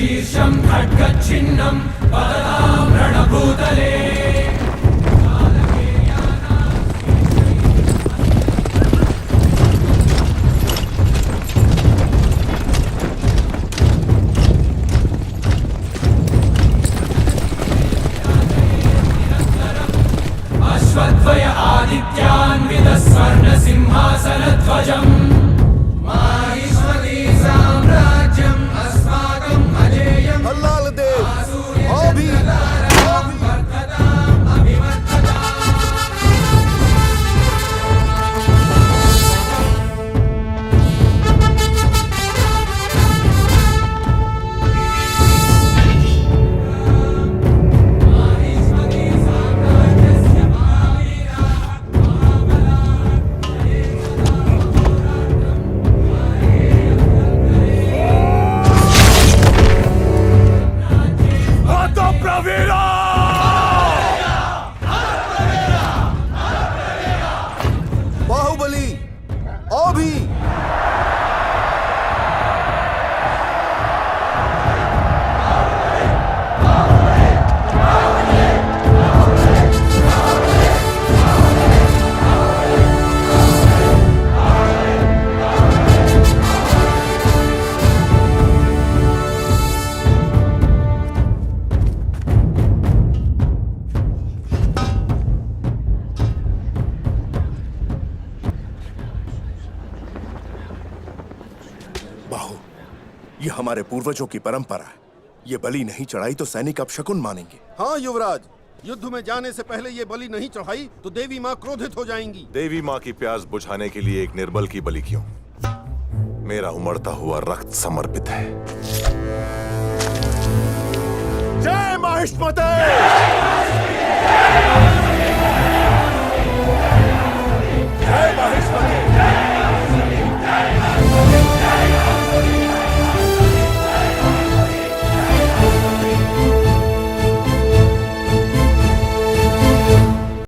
शीर्षं खड्गच्छिन्नं वदतां रणभूतले अश्वत्थवय आदित्यान्वितः स्वर्णसिंहासनध्वजम् माहिष्मती साम्राज्यम् अस्माकम् अजेयम् हल्लाल देव अभी वर्धताम् अभिवर्धताम् माहिष्मती साम्राज्यस्य महावीरा बाहुबली अभी बाहु, ये हमारे पूर्वजों की परंपरा है। ये बलि नहीं चढ़ाई तो सैनिक अपशकुन मानेंगे। हाँ युवराज, युद्ध में जाने से पहले ये बलि नहीं चढ़ाई तो देवी माँ क्रोधित हो जाएंगी। देवी माँ की प्यास बुझाने के लिए एक निर्बल की बलि क्यों? मेरा उमड़ता हुआ रक्त समर्पित है। जय महिष्मते!